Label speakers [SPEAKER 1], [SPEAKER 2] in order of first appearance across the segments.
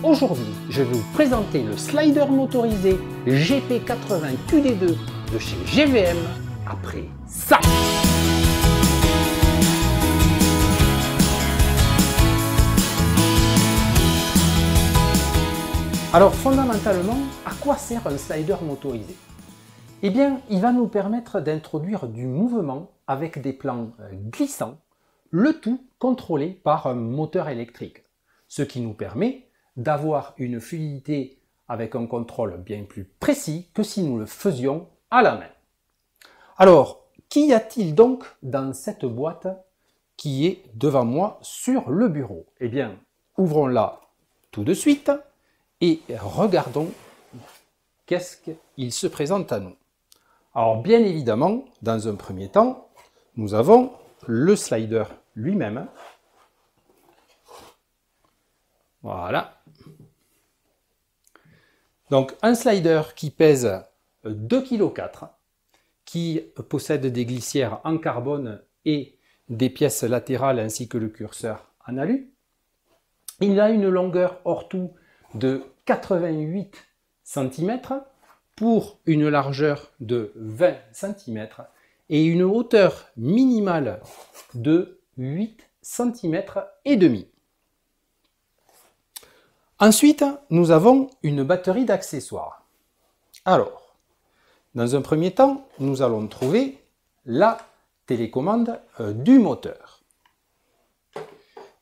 [SPEAKER 1] aujourd'hui, je vais vous présenter le slider motorisé GP80 QD2 de chez GVM après ça. Alors fondamentalement, à quoi sert un slider motorisé? Eh bien, il va nous permettre d'introduire du mouvement avec des plans glissants, le tout contrôlé par un moteur électrique, ce qui nous permet d'avoir une fluidité avec un contrôle bien plus précis que si nous le faisions à la main. Alors, qu'y a-t-il donc dans cette boîte qui est devant moi sur le bureau? Eh bien, ouvrons-la tout de suite et regardons qu'est-ce qu'il se présente à nous. Alors bien évidemment, dans un premier temps, nous avons le slider lui-même. Voilà. Donc un slider qui pèse 2,4 kg, qui possède des glissières en carbone et des pièces latérales ainsi que le curseur en alu. Il a une longueur hors tout de 88 cm pour une largeur de 20 cm et une hauteur minimale de 8 cm et demi. Ensuite, nous avons une batterie d'accessoires. Alors, dans un premier temps, nous allons trouver la télécommande du moteur.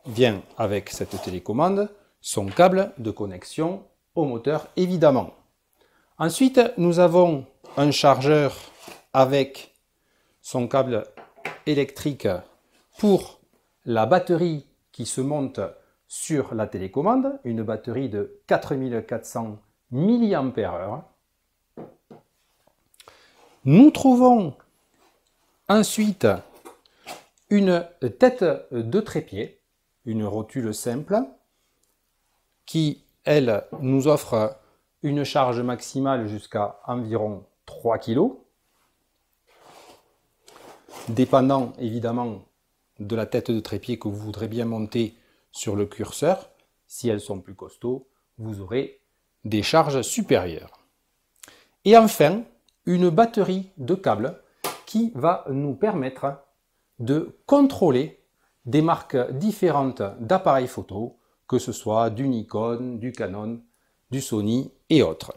[SPEAKER 1] Vient avec cette télécommande son câble de connexion au moteur évidemment. Ensuite, nous avons un chargeur avec son câble électrique pour la batterie qui se monte sur la télécommande, une batterie de 4400 mAh. Nous trouvons ensuite une tête de trépied, une rotule simple, qui, elle, nous offre une charge maximale jusqu'à environ 3 kg, dépendant évidemment de la tête de trépied que vous voudrez bien monter sur le curseur. Si elles sont plus costauds, vous aurez des charges supérieures. Et enfin, une batterie de câbles qui va nous permettre de contrôler des marques différentes d'appareils photo, que ce soit du Nikon, du Canon, du Sony et autres.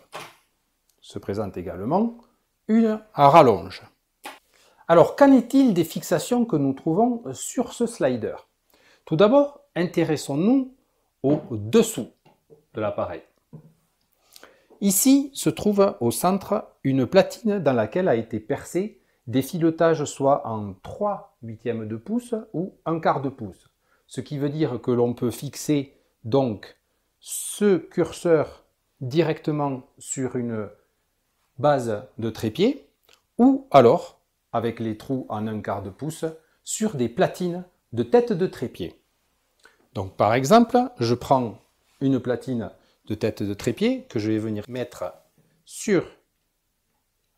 [SPEAKER 1] Se présente également une rallonge. Alors, qu'en est-il des fixations que nous trouvons sur ce slider? Tout d'abord, intéressons-nous au dessous de l'appareil. Ici se trouve au centre une platine dans laquelle a été percé des filetages soit en 3/8 de pouce ou 1/4 de pouce. Ce qui veut dire que l'on peut fixer donc ce curseur directement sur une base de trépied ou alors, avec les trous en 1/4 de pouce, sur des platines de tête de trépied. Donc par exemple, je prends une platine de tête de trépied que je vais venir mettre sur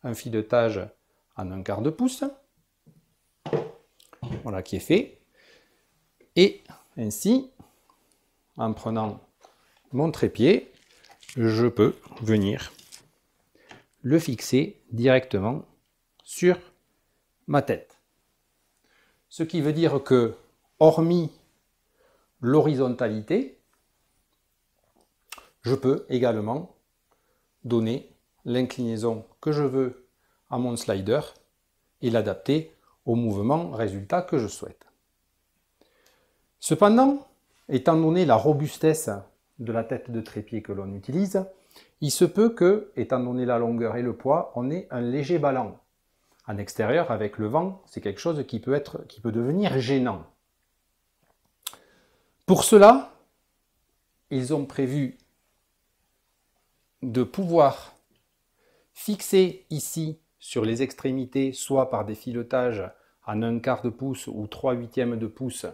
[SPEAKER 1] un filetage en 1/4 de pouce. Voilà qui est fait. Et ainsi, en prenant mon trépied, je peux venir le fixer directement sur ma tête. Ce qui veut dire que, hormis l'horizontalité, je peux également donner l'inclinaison que je veux à mon slider et l'adapter au mouvement résultat que je souhaite. Cependant, étant donné la robustesse de la tête de trépied que l'on utilise, il se peut que, étant donné la longueur et le poids, on ait un léger ballon. En extérieur, avec le vent, c'est quelque chose qui peut devenir gênant. Pour cela, ils ont prévu de pouvoir fixer ici sur les extrémités, soit par des filetages en 1/4 de pouce ou 3/8 de pouce,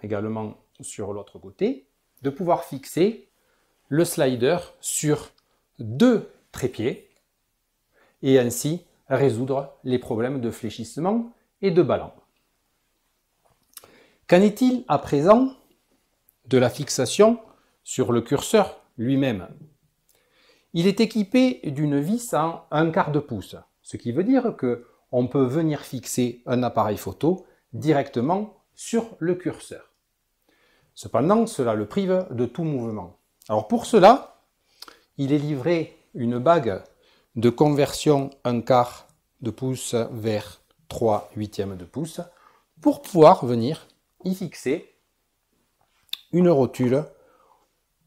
[SPEAKER 1] également sur l'autre côté, de pouvoir fixer le slider sur 2 trépieds et ainsi résoudre les problèmes de fléchissement et de ballon. Qu'en est-il à présent de la fixation sur le curseur lui-même. Il est équipé d'une vis en 1/4 de pouce, ce qui veut dire qu'on peut venir fixer un appareil photo directement sur le curseur. Cependant, cela le prive de tout mouvement. Alors pour cela, il est livré une bague de conversion 1/4 de pouce vers 3/8 de pouce pour pouvoir venir y fixer une rotule,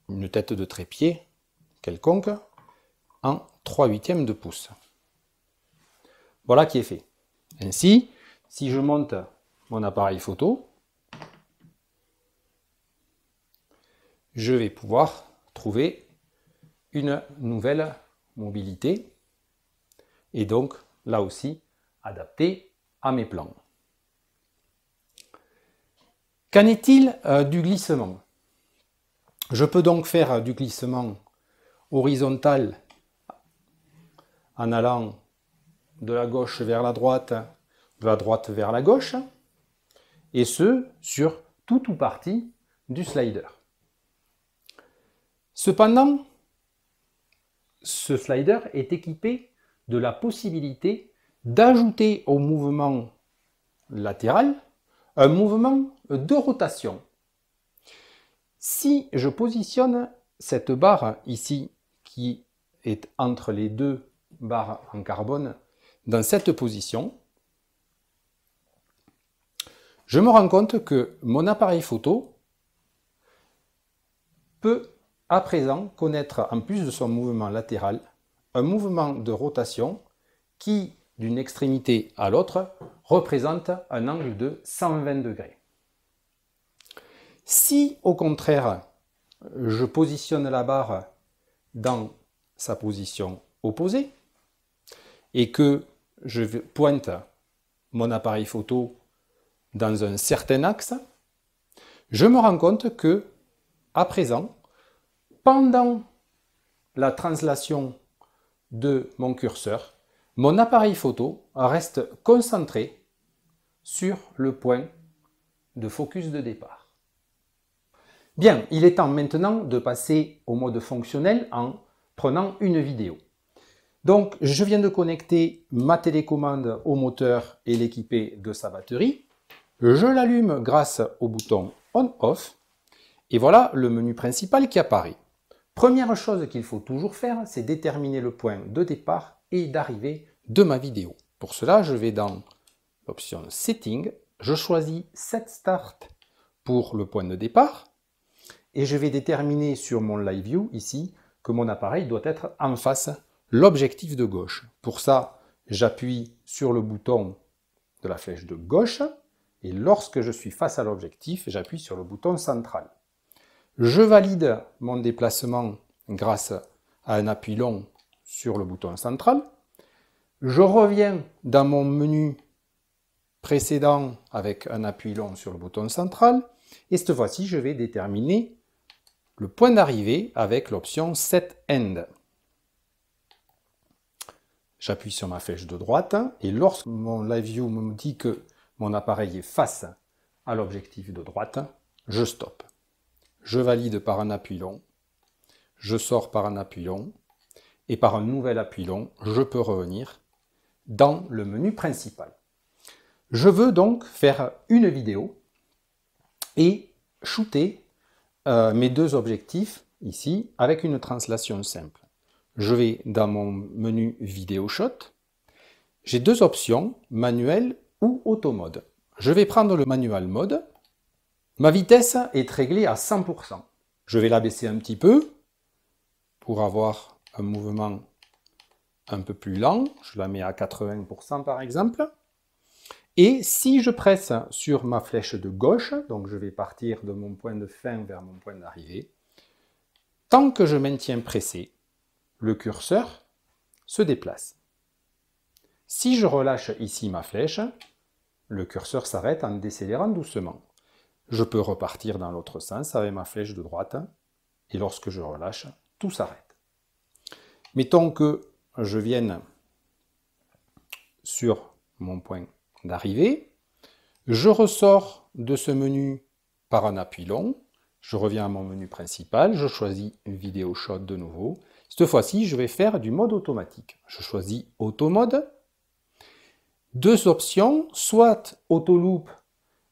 [SPEAKER 1] une tête de trépied quelconque en 3/8 de pouce. Voilà qui est fait. Ainsi, si je monte mon appareil photo, je vais pouvoir trouver une nouvelle mobilité et donc là aussi adaptée à mes plans. Qu'en est-il du glissement? Je peux donc faire du glissement horizontal en allant de la gauche vers la droite, de la droite vers la gauche, et ce sur tout ou partie du slider. Cependant, ce slider est équipé de la possibilité d'ajouter au mouvement latéral un mouvement de rotation. Si je positionne cette barre ici, qui est entre les deux barres en carbone, dans cette position, je me rends compte que mon appareil photo peut à présent connaître, en plus de son mouvement latéral, un mouvement de rotation qui, d'une extrémité à l'autre, représente un angle de 120 degrés. Si, au contraire, je positionne la barre dans sa position opposée et que je pointe mon appareil photo dans un certain axe, je me rends compte que, à présent, pendant la translation de mon curseur, mon appareil photo reste concentré sur le point de focus de départ. Bien, il est temps maintenant de passer au mode fonctionnel en prenant une vidéo. Donc, je viens de connecter ma télécommande au moteur et l'équiper de sa batterie. Je l'allume grâce au bouton On/Off et voilà le menu principal qui apparaît. Première chose qu'il faut toujours faire, c'est déterminer le point de départ et d'arrivée de ma vidéo. Pour cela, je vais dans l'option Setting, je choisis Set Start pour le point de départ et je vais déterminer sur mon Live View ici que mon appareil doit être en face l'objectif de gauche. Pour ça, j'appuie sur le bouton de la flèche de gauche et lorsque je suis face à l'objectif, j'appuie sur le bouton central. Je valide mon déplacement grâce à un appui long sur le bouton central. Je reviens dans mon menu précédent avec un appui long sur le bouton central. Et cette fois-ci, je vais déterminer le point d'arrivée avec l'option Set End. J'appuie sur ma flèche de droite et lorsque mon Live View me dit que mon appareil est face à l'objectif de droite, je stoppe. Je valide par un appui long, je sors par un appui long, et par un nouvel appui long, je peux revenir dans le menu principal. Je veux donc faire une vidéo et shooter mes deux objectifs ici avec une translation simple. Je vais dans mon menu Vidéo Shot. J'ai deux options, manuel ou auto mode. Je vais prendre le manual mode. Ma vitesse est réglée à 100%. Je vais la baisser un petit peu pour avoir un mouvement un peu plus lent. Je la mets à 80% par exemple. Et si je presse sur ma flèche de gauche, donc je vais partir de mon point de fin vers mon point d'arrivée, tant que je maintiens pressé, le curseur se déplace. Si je relâche ici ma flèche, le curseur s'arrête en décélérant doucement. Je peux repartir dans l'autre sens avec ma flèche de droite et lorsque je relâche, tout s'arrête. Mettons que je vienne sur mon point d'arrivée, je ressors de ce menu par un appui long, Je reviens à mon menu principal, je choisis Vidéo Shot de nouveau. Cette fois-ci, je vais faire du mode automatique. Je choisis Auto Mode. Deux options, soit Auto Loop,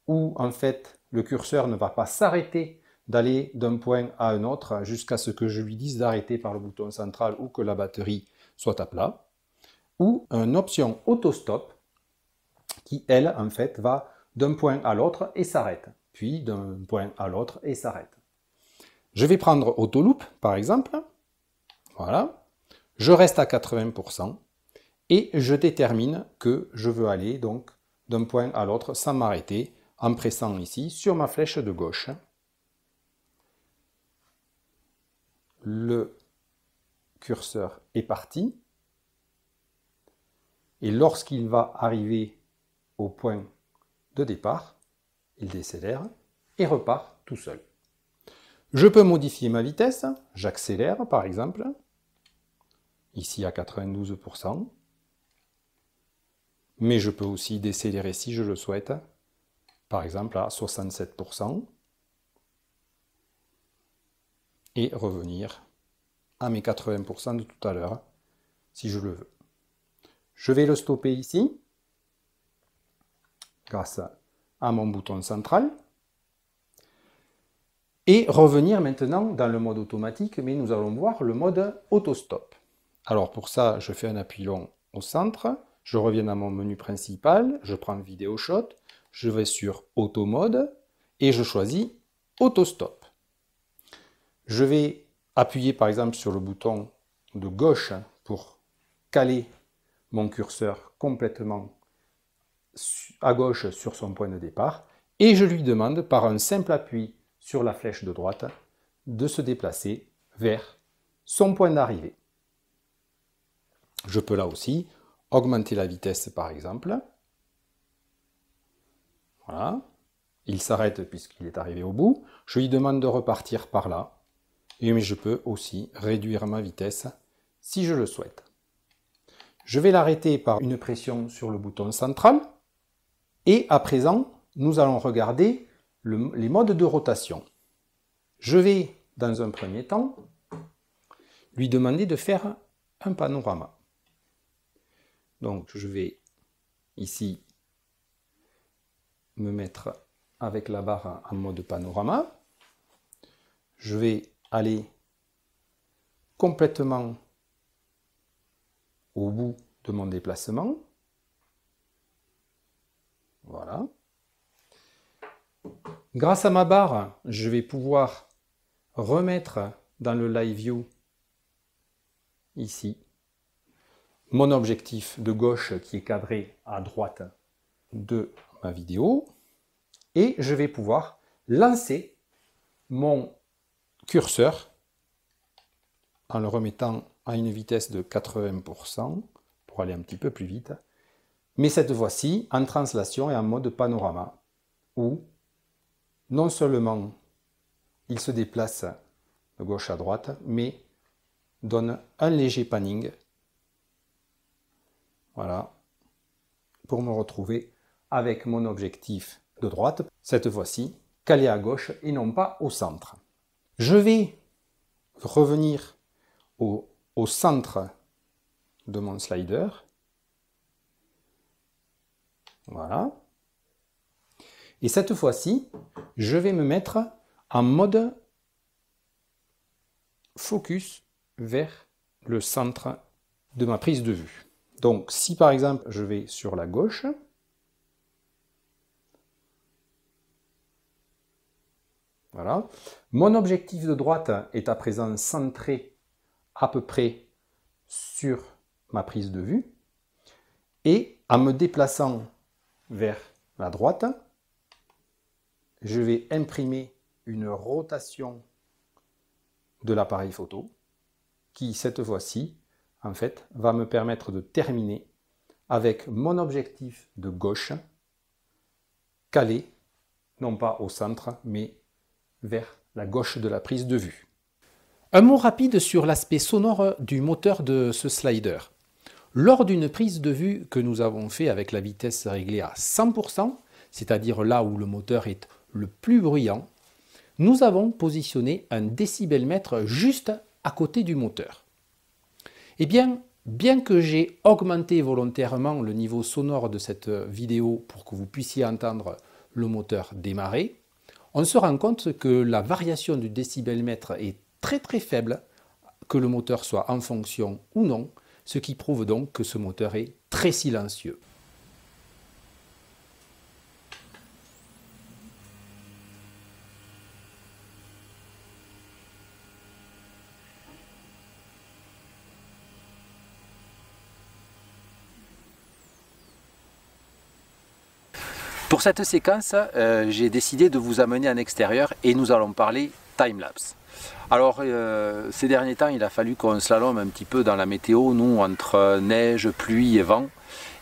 [SPEAKER 1] où en fait le curseur ne va pas s'arrêter d'aller d'un point à un autre jusqu'à ce que je lui dise d'arrêter par le bouton central ou que la batterie soit à plat, ou une option Auto Stop, qui elle en fait va d'un point à l'autre et s'arrête, puis d'un point à l'autre et s'arrête. Je vais prendre Auto Loop par exemple, voilà, je reste à 80%, et je détermine que je veux aller donc d'un point à l'autre sans m'arrêter en pressant ici sur ma flèche de gauche. Le curseur est parti et lorsqu'il va arriver au point de départ, il décélère et repart tout seul. Je peux modifier ma vitesse, j'accélère par exemple, ici à 92%. Mais je peux aussi décélérer si je le souhaite, par exemple à 67%, et revenir à mes 80% de tout à l'heure, si je le veux. Je vais le stopper ici, grâce à mon bouton central, et revenir maintenant dans le mode automatique, mais nous allons voir le mode auto-stop. Alors pour ça, je fais un appui long au centre, je reviens à mon menu principal, je prends Vidéo Shot, je vais sur Auto Mode et je choisis Auto Stop. Je vais appuyer par exemple sur le bouton de gauche pour caler mon curseur complètement à gauche sur son point de départ et je lui demande par un simple appui sur la flèche de droite de se déplacer vers son point d'arrivée. Je peux là aussi augmenter la vitesse par exemple. Voilà. Il s'arrête puisqu'il est arrivé au bout. Je lui demande de repartir par là. Mais je peux aussi réduire ma vitesse si je le souhaite. Je vais l'arrêter par une pression sur le bouton central. Et à présent, nous allons regarder les modes de rotation. Je vais, dans un premier temps, lui demander de faire un panorama. Donc je vais ici me mettre avec la barre en mode panorama. Je vais aller complètement au bout de mon déplacement. Voilà. Grâce à ma barre, je vais pouvoir remettre dans le Live View ici mon objectif de gauche qui est cadré à droite de ma vidéo et je vais pouvoir lancer mon curseur en le remettant à une vitesse de 80% pour aller un petit peu plus vite, mais cette fois-ci en translation et en mode panorama où non seulement il se déplace de gauche à droite mais donne un léger panning. Voilà, pour me retrouver avec mon objectif de droite, cette fois-ci calé à gauche et non pas au centre. Je vais revenir au centre de mon slider. Voilà. Et cette fois-ci, je vais me mettre en mode focus vers le centre de ma prise de vue. Donc, si par exemple, je vais sur la gauche, voilà, mon objectif de droite est à présent centré à peu près sur ma prise de vue, et en me déplaçant vers la droite, je vais imprimer une rotation de l'appareil photo qui, cette fois-ci, en fait, va me permettre de terminer avec mon objectif de gauche calé, non pas au centre, mais vers la gauche de la prise de vue. Un mot rapide sur l'aspect sonore du moteur de ce slider. Lors d'une prise de vue que nous avons fait avec la vitesse réglée à 100%, c'est-à-dire là où le moteur est le plus bruyant, nous avons positionné un décibelmètre juste à côté du moteur. Eh bien que j'ai augmenté volontairement le niveau sonore de cette vidéo pour que vous puissiez entendre le moteur démarrer, on se rend compte que la variation du décibelmètre est très faible, que le moteur soit en fonction ou non, ce qui prouve donc que ce moteur est très silencieux. Pour cette séquence, j'ai décidé de vous amener en extérieur et nous allons parler time-lapse. Alors, ces derniers temps, il a fallu qu'on slalome un petit peu dans la météo, nous, entre neige, pluie et vent.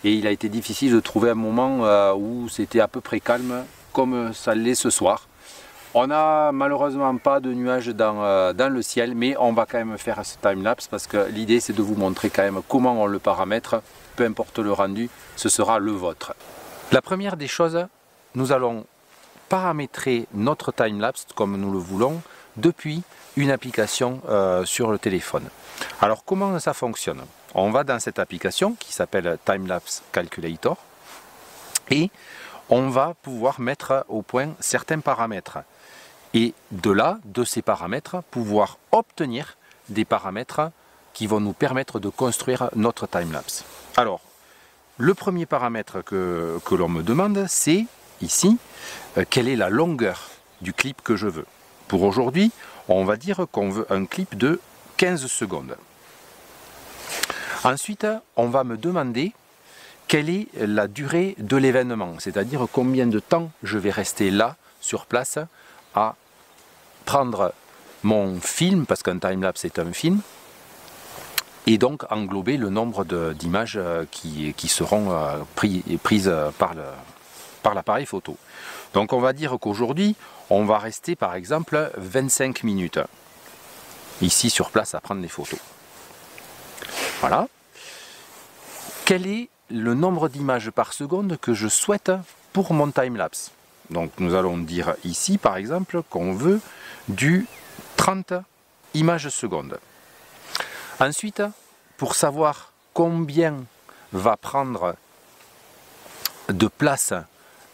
[SPEAKER 1] Et il a été difficile de trouver un moment où c'était à peu près calme, comme ça l'est ce soir. On n'a malheureusement pas de nuages dans le ciel, mais on va quand même faire ce time-lapse parce que l'idée, c'est de vous montrer quand même comment on le paramètre. Peu importe le rendu, ce sera le vôtre. La première des choses, nous allons paramétrer notre time-lapse comme nous le voulons depuis une application sur le téléphone. Alors comment ça fonctionne? On va dans cette application qui s'appelle Time-lapse Calculator et on va pouvoir mettre au point certains paramètres. Et de ces paramètres, pouvoir obtenir des paramètres qui vont nous permettre de construire notre time-lapse. Alors, le premier paramètre que l'on me demande, c'est ici, quelle est la longueur du clip que je veux. Pour aujourd'hui, on va dire qu'on veut un clip de 15 secondes. Ensuite, on va me demander quelle est la durée de l'événement, c'est-à-dire combien de temps je vais rester là, sur place, à prendre mon film, parce qu'un time-lapse est un film, et donc englober le nombre d'images qui seront prises par l'appareil photo. Donc on va dire qu'aujourd'hui, on va rester par exemple 25 minutes ici sur place à prendre les photos. Voilà. Quel est le nombre d'images par seconde que je souhaite pour mon time-lapse? Donc nous allons dire ici par exemple qu'on veut du 30 images secondes. Ensuite, pour savoir combien va prendre de place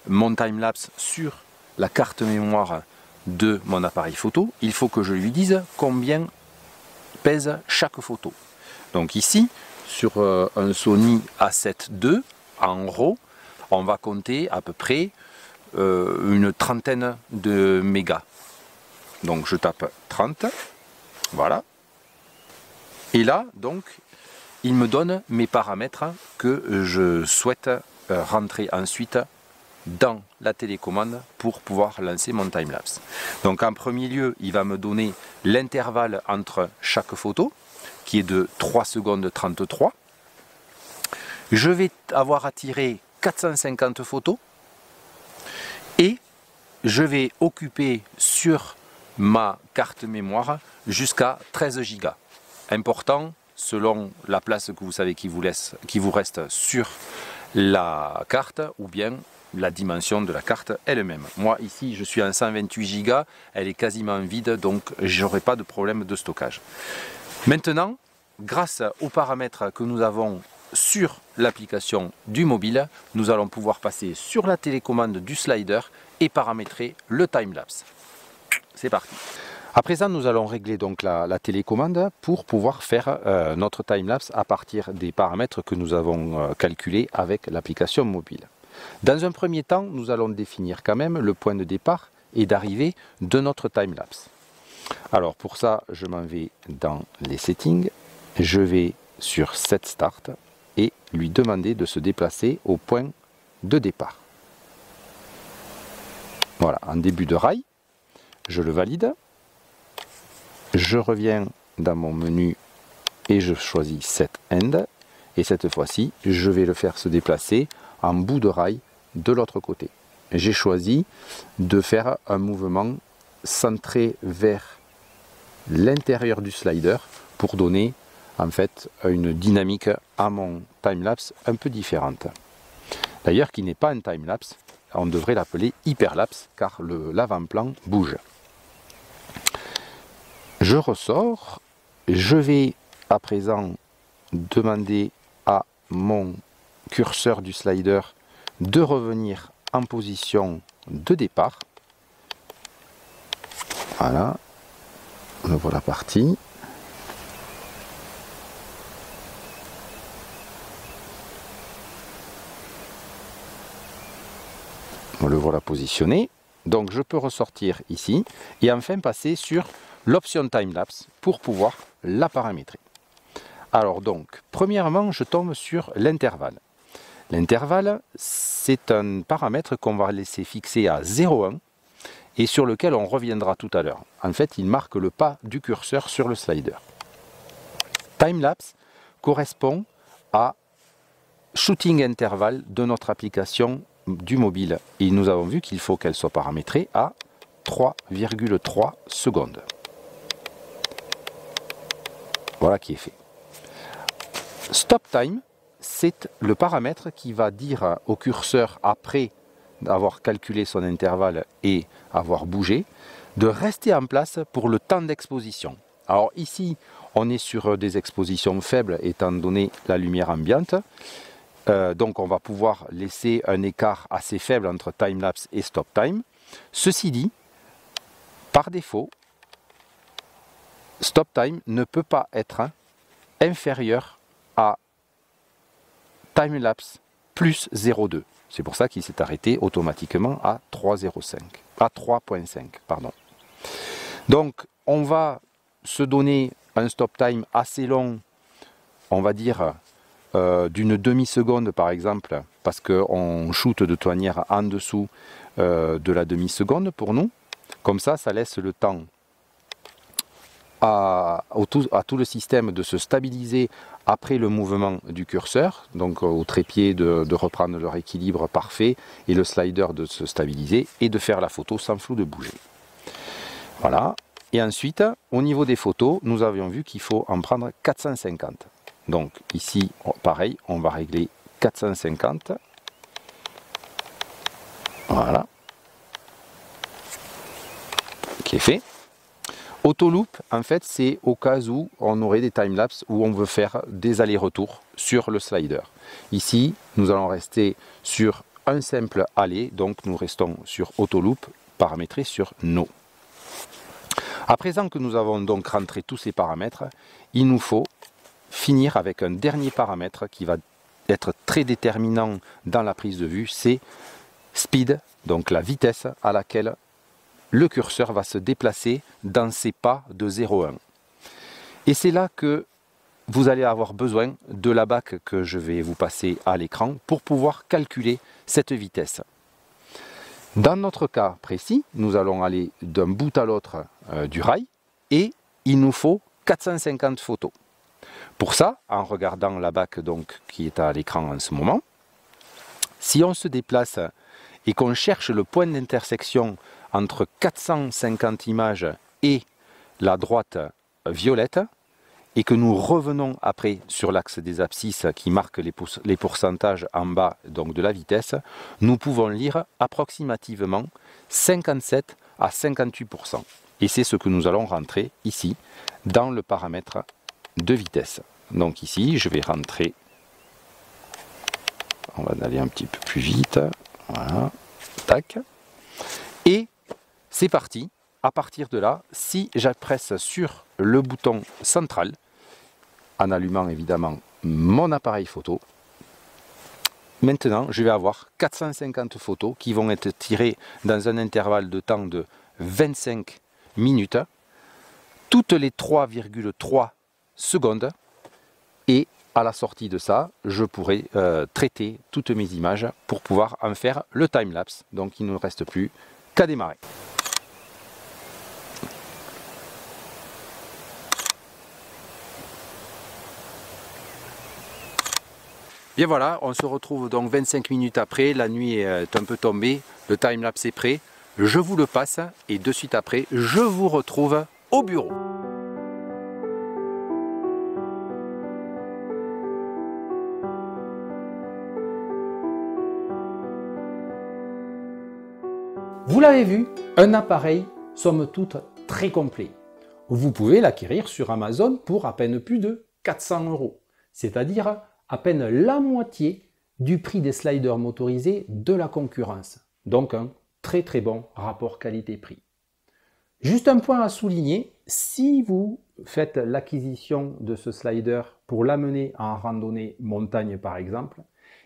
[SPEAKER 1] mon time-lapse sur la carte mémoire de mon appareil photo, il faut que je lui dise combien pèse chaque photo. Donc ici, sur un Sony A7 II en RAW, on va compter à peu près une trentaine de mégas. Donc je tape 30, voilà. Et là, donc, il me donne mes paramètres que je souhaite rentrer ensuite dans la télécommande pour pouvoir lancer mon time-lapse. Donc en premier lieu, il va me donner l'intervalle entre chaque photo, qui est de 3 secondes 33. Je vais avoir à tirer 450 photos et je vais occuper sur ma carte mémoire jusqu'à 13 Go. Important, selon la place que vous savez qui vous reste sur la carte ou bien la dimension de la carte elle-même. Moi ici je suis en 128 Go, elle est quasiment vide, donc j'aurai pas de problème de stockage. Maintenant, grâce aux paramètres que nous avons sur l'application du mobile, nous allons pouvoir passer sur la télécommande du slider et paramétrer le time-lapse. C'est parti. À présent, nous allons régler donc la télécommande pour pouvoir faire notre time-lapse à partir des paramètres que nous avons calculés avec l'application mobile. Dans un premier temps, nous allons définir quand même le point de départ et d'arrivée de notre time-lapse. Alors pour ça, je m'en vais dans les settings, je vais sur Set Start et lui demander de se déplacer au point de départ. Voilà, en début de rail, je le valide. Je reviens dans mon menu et je choisis Set End. Et cette fois-ci, je vais le faire se déplacer en bout de rail de l'autre côté. J'ai choisi de faire un mouvement centré vers l'intérieur du slider pour donner en fait une dynamique à mon time-lapse un peu différente. D'ailleurs, qui n'est pas un time-lapse, on devrait l'appeler hyperlapse car l'avant-plan bouge.
[SPEAKER 2] Je ressors. Je vais à présent demander à mon curseur du slider de revenir en position de départ. Voilà, le voilà parti. Le voilà positionné. Donc je peux ressortir ici et enfin passer sur l'option timelapse pour pouvoir la paramétrer. Alors donc, premièrement, je tombe sur l'intervalle. L'intervalle, c'est un paramètre qu'on va laisser fixer à 0,1 et sur lequel on reviendra tout à l'heure. En fait, il marque le pas du curseur sur le slider. Timelapse correspond à shooting interval de notre application du mobile. Et nous avons vu qu'il faut qu'elle soit paramétrée à 3,3 secondes. Voilà qui est fait. Stop time, c'est le paramètre qui va dire au curseur, après avoir calculé son intervalle et avoir bougé, de rester en place pour le temps d'exposition. Alors ici, on est sur des expositions faibles étant donné la lumière ambiante. Donc on va pouvoir laisser un écart assez faible entre timelapse et stop time. Ceci dit, par défaut, stop time ne peut pas être inférieur à timelapse plus 0,2. C'est pour ça qu'il s'est arrêté automatiquement à 3,5. Pardon. Donc on va se donner un stop time assez long, on va dire d'une demi-seconde par exemple, parce qu'on shoot de toute manière en dessous de la demi-seconde pour nous. Comme ça, ça laisse le temps à tout le système de se stabiliser après le mouvement du curseur, donc au trépied de reprendre leur équilibre parfait et le slider de se stabiliser et de faire la photo sans flou de bouger. Voilà. Et ensuite, au niveau des photos, nous avions vu qu'il faut en prendre 450. Donc ici, pareil, on va régler 450. Voilà. Qui est fait. Autoloop, en fait, c'est au cas où on aurait des timelapses où on veut faire des allers-retours sur le slider. Ici, nous allons rester sur un simple aller, donc nous restons sur Autoloop, paramétré sur No. À présent que nous avons donc rentré tous ces paramètres, il nous faut finir avec un dernier paramètre qui va être très déterminant dans la prise de vue, c'est speed, donc la vitesse à laquelle le curseur va se déplacer dans ses pas de 0,1. Et c'est là que vous allez avoir besoin de la BAC que je vais vous passer à l'écran pour pouvoir calculer cette vitesse. Dans notre cas précis, nous allons aller d'un bout à l'autre du rail et il nous faut 450 photos. Pour ça, en regardant la BAC donc, qui est à l'écran en ce moment, si on se déplace et qu'on cherche le point d'intersection entre 450 images et la droite violette, et que nous revenons après sur l'axe des abscisses qui marque les pourcentages en bas donc de la vitesse, nous pouvons lire approximativement 57 à 58%. Et c'est ce que nous allons rentrer ici dans le paramètre de vitesse. Donc ici, je vais rentrer, on va aller un petit peu plus vite, voilà, tac, et c'est parti. À partir de là, si j'appresse sur le bouton central, en allumant évidemment mon appareil photo, maintenant je vais avoir 450 photos qui vont être tirées dans un intervalle de temps de 25 minutes, toutes les 3,3 secondes, et à la sortie de ça, je pourrai traiter toutes mes images pour pouvoir en faire le timelapse. Donc il ne nous reste plus qu'à démarrer. Bien voilà, on se retrouve donc 25 minutes après, la nuit est un peu tombée, le timelapse est prêt, je vous le passe et de suite après, je vous retrouve au bureau.
[SPEAKER 1] Vous l'avez vu, un appareil somme toute très complet. vous pouvez l'acquérir sur Amazon pour à peine plus de 400 €, c'est-à-dire à peine la moitié du prix des sliders motorisés de la concurrence. Donc un très très bon rapport qualité-prix. Juste un point à souligner, si vous faites l'acquisition de ce slider pour l'amener en randonnée montagne par exemple,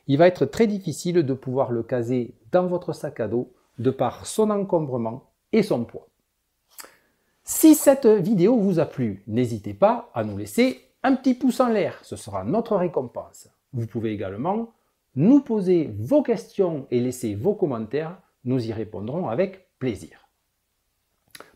[SPEAKER 1] il va être très difficile de pouvoir le caser dans votre sac à dos de par son encombrement et son poids. Si cette vidéo vous a plu, n'hésitez pas à nous laisser un petit pouce en l'air, ce sera notre récompense. Vous pouvez également nous poser vos questions et laisser vos commentaires, nous y répondrons avec plaisir.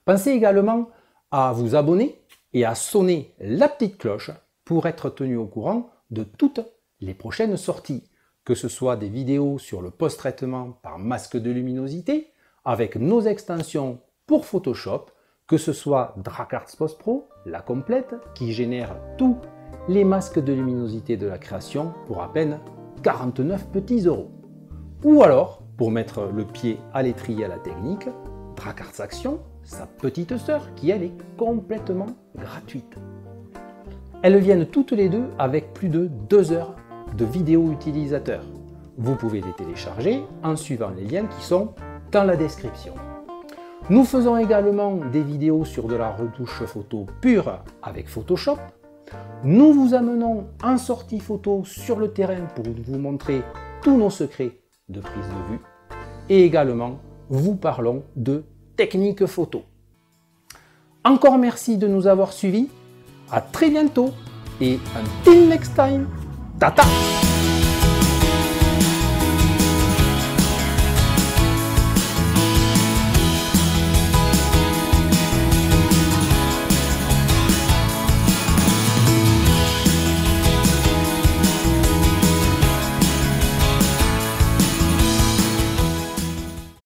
[SPEAKER 1] Pensez également à vous abonner et à sonner la petite cloche pour être tenu au courant de toutes les prochaines sorties, que ce soit des vidéos sur le post-traitement par masque de luminosité, avec nos extensions pour Photoshop, que ce soit DraCarts Post Pro, la complète, qui génère tous les masques de luminosité de la création pour à peine 49 petits euros. Ou alors, pour mettre le pied à l'étrier à la technique, DraCarts Action, sa petite sœur, qui elle est complètement gratuite. Elles viennent toutes les deux avec plus de 2 heures de vidéos utilisateurs. Vous pouvez les télécharger en suivant les liens qui sont dans la description. Nous faisons également des vidéos sur de la retouche photo pure avec Photoshop. Nous vous amenons en sortie photo sur le terrain pour vous montrer tous nos secrets de prise de vue. Et également, vous parlons de technique photo. Encore merci de nous avoir suivis. À très bientôt et until next time. Tata!